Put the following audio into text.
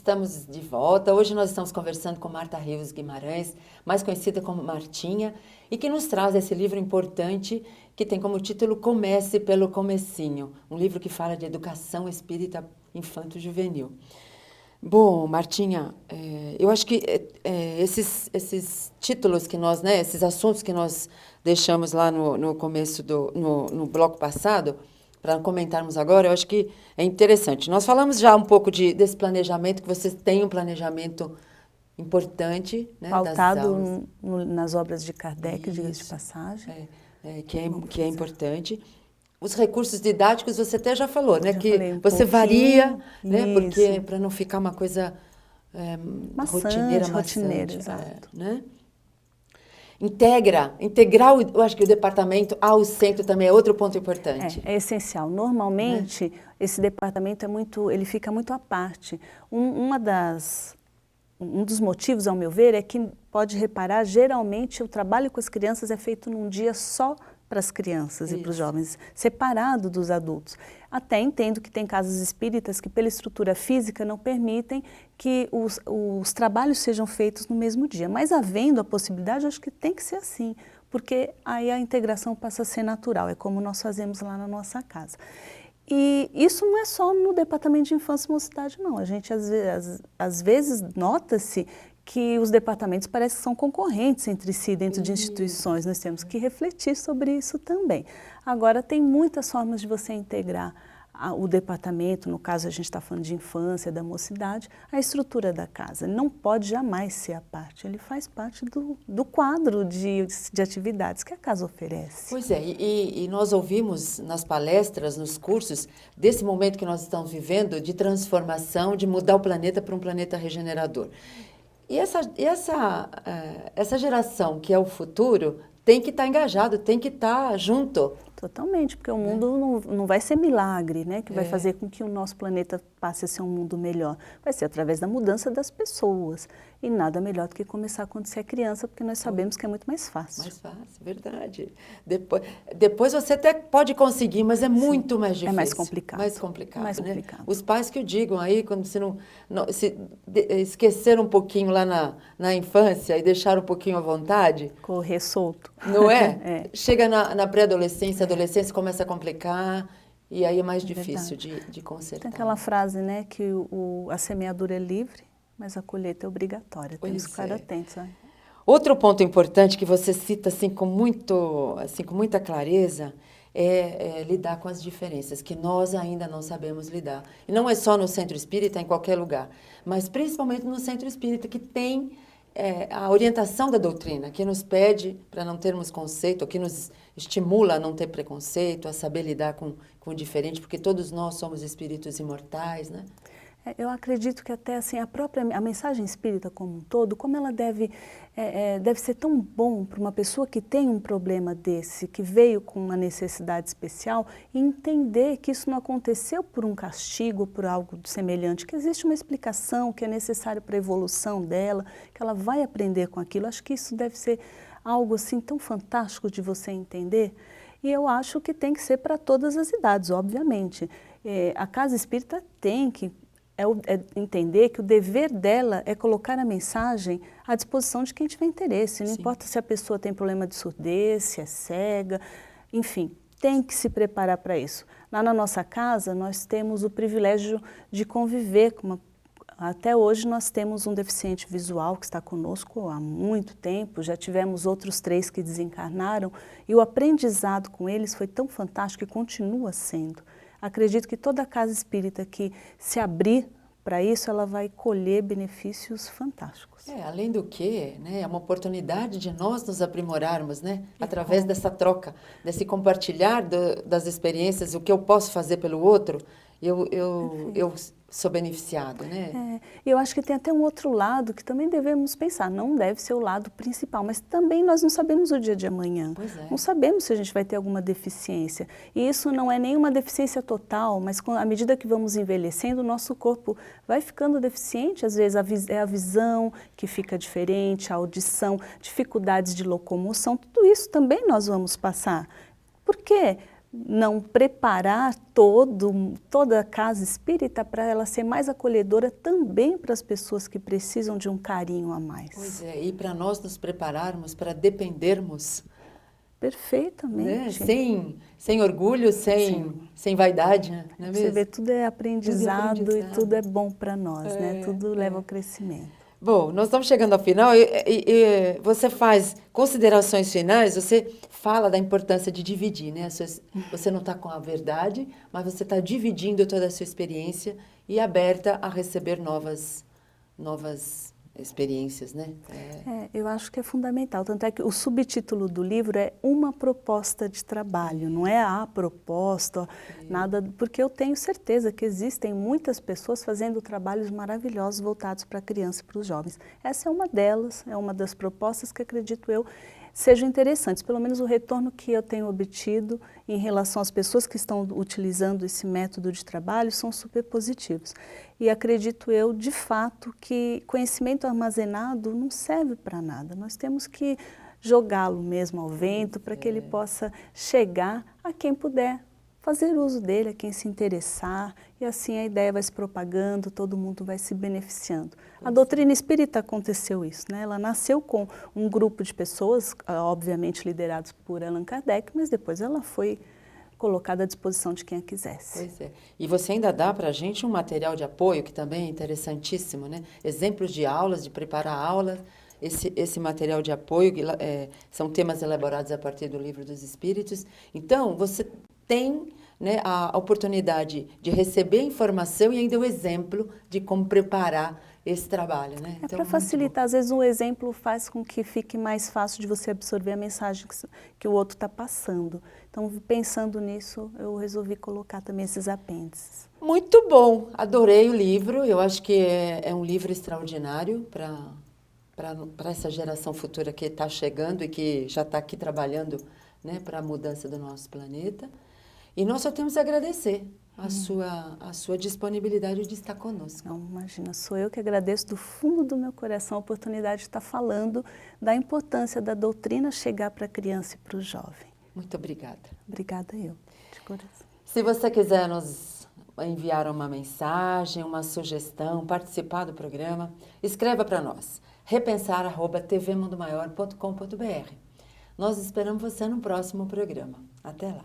Estamos de volta. Hoje nós estamos conversando com Marta Rios Guimarães, mais conhecida como Martinha, e que nos traz esse livro importante que tem como título Comece pelo Comecinho, um livro que fala de educação espírita infanto-juvenil. Bom, Martinha, eu acho que esses títulos que nós, né, esses assuntos que nós deixamos lá no começo no bloco passado, para comentarmos agora, eu acho que é interessante. Nós falamos já um pouco desse planejamento, que vocês têm um planejamento importante, né, pautado nas obras de Kardec, diga-se de passagem. Que é importante. Os recursos didáticos você até já falou, né? Que você pouquinho, varia, né? Porque para não ficar uma coisa rotineira, exato. Né? Integrar, eu acho que o departamento ao centro também é outro ponto importante. É essencial. Normalmente, esse departamento ele fica muito à parte. Um dos motivos, ao meu ver, é que pode reparar, geralmente o trabalho com as crianças é feito num dia só para as crianças e para os jovens, separado dos adultos. Até entendo que tem casas espíritas que, pela estrutura física, não permitem que os trabalhos sejam feitos no mesmo dia. Mas, havendo a possibilidade, acho que tem que ser assim, porque aí a integração passa a ser natural, é como nós fazemos lá na nossa casa. E isso não é só no departamento de infância e mocidade, não. A gente, às vezes, nota-se que os departamentos parecem que são concorrentes entre si, dentro de instituições. Nós temos que refletir sobre isso também. Agora, tem muitas formas de você integrar o departamento, no caso a gente está falando de infância, da mocidade, a estrutura da casa. Ele não pode jamais ser à parte, ele faz parte do quadro de atividades que a casa oferece. Pois é, e nós ouvimos nas palestras, nos cursos, desse momento que nós estamos vivendo, de transformação, de mudar o planeta para um planeta regenerador. E essa geração que é o futuro tem que estar engajado, tem que estar junto. Totalmente, porque o mundo não vai ser milagre, né, que vai fazer com que o nosso planeta passe a ser um mundo melhor. Vai ser através da mudança das pessoas. E nada melhor do que começar quando você é criança, porque nós sabemos que é muito mais fácil. Mais fácil, verdade. Depois você até pode conseguir, mas é muito mais difícil. É mais complicado. Mais complicado, mais né? complicado. Os pais que o digam aí, quando se esqueceram um pouquinho lá na infância e deixaram um pouquinho à vontade. Correr solto. Não é? Chega na pré-adolescência, a adolescência começa a complicar e aí é mais difícil de consertar. Tem aquela frase, né, que a semeadura é livre, mas a colheita é obrigatória. Temos que ficar atentos. Né? Outro ponto importante que você cita assim, com muita clareza é lidar com as diferenças, que nós ainda não sabemos lidar. E não é só no centro espírita, é em qualquer lugar, mas principalmente no centro espírita, que tem a orientação da doutrina, que nos pede para não termos conceito, que nos estimula a não ter preconceito, a saber lidar com o diferente, porque todos nós somos espíritos imortais, né? Eu acredito que até assim, a mensagem espírita como um todo, como ela deve ser tão bom para uma pessoa que tem um problema desse, que veio com uma necessidade especial, e entender que isso não aconteceu por um castigo, por algo semelhante, que existe uma explicação que é necessária para a evolução dela, que ela vai aprender com aquilo. Acho que isso deve ser algo assim tão fantástico de você entender. E eu acho que tem que ser para todas as idades, obviamente. A casa espírita tem que entender que o dever dela é colocar a mensagem à disposição de quem tiver interesse. Não importa se a pessoa tem problema de surdez, se é cega, enfim, tem que se preparar para isso. Lá na nossa casa, nós temos o privilégio de conviver com até hoje nós temos um deficiente visual que está conosco há muito tempo, já tivemos outros 3 que desencarnaram e o aprendizado com eles foi tão fantástico e continua sendo. Acredito que toda casa espírita que se abrir para isso, ela vai colher benefícios fantásticos. Além do que, né, é uma oportunidade de nós nos aprimorarmos, né, através dessa troca, desse compartilhar das experiências, o que eu posso fazer pelo outro, eu sou beneficiado, né? Eu acho que tem até um outro lado que também devemos pensar, não deve ser o lado principal, mas também nós não sabemos o dia de amanhã. Não sabemos se a gente vai ter alguma deficiência. E isso não é nenhuma deficiência total, mas à medida que vamos envelhecendo, o nosso corpo vai ficando deficiente, às vezes é a visão que fica diferente, a audição, dificuldades de locomoção, tudo isso também nós vamos passar. Por quê? não preparar toda a casa espírita para ela ser mais acolhedora também para as pessoas que precisam de um carinho a mais. Pois é, e para nós nos prepararmos, para dependermos, perfeitamente. Né? Sem orgulho, sem vaidade, né? Não é mesmo? Você vê, tudo é aprendizado e tudo é bom para nós, né? Tudo leva ao crescimento. Bom, nós estamos chegando ao final e você faz considerações finais, você fala da importância de dividir, né? Você não está com a verdade, mas você está dividindo toda a sua experiência e aberta a receber novas experiências, né? Eu acho que é fundamental, tanto é que o subtítulo do livro é Uma Proposta de Trabalho, não é a proposta, nada, porque eu tenho certeza que existem muitas pessoas fazendo trabalhos maravilhosos voltados para a criança e para os jovens. Essa é uma delas, é uma das propostas que acredito eu sejam interessantes, pelo menos o retorno que eu tenho obtido em relação às pessoas que estão utilizando esse método de trabalho são super positivos. E acredito eu, de fato, que conhecimento armazenado não serve para nada. Nós temos que jogá-lo mesmo ao vento para que ele possa chegar a quem puder fazer uso dele, a quem se interessar, e assim a ideia vai se propagando, todo mundo vai se beneficiando. A doutrina espírita aconteceu isso, né? Ela nasceu com um grupo de pessoas, obviamente liderados por Allan Kardec, mas depois ela foi colocada à disposição de quem a quisesse. Pois é. E você ainda dá para a gente um material de apoio, que também é interessantíssimo, né? Exemplos de aulas, de preparar aulas. Esse material de apoio, são temas elaborados a partir do Livro dos Espíritos. Então, você tem, né, a oportunidade de receber informação e ainda o exemplo de como preparar esse trabalho, né? Então, para facilitar, às vezes um exemplo faz com que fique mais fácil de você absorver a mensagem que o outro está passando. Então, pensando nisso, eu resolvi colocar também esses apêndices. Muito bom, adorei o livro, eu acho que é um livro extraordinário para essa geração futura que está chegando e que já está aqui trabalhando, né, para a mudança do nosso planeta. E nós só temos a agradecer a sua disponibilidade de estar conosco. Não, imagina, sou eu que agradeço do fundo do meu coração a oportunidade de estar falando da importância da doutrina chegar para a criança e para o jovem. Muito obrigada. Obrigada eu, de coração. Se você quiser nos enviar uma mensagem, uma sugestão, participar do programa, escreva para nós, repensar@tvmundomaior.com.br. Nós esperamos você no próximo programa. Até lá.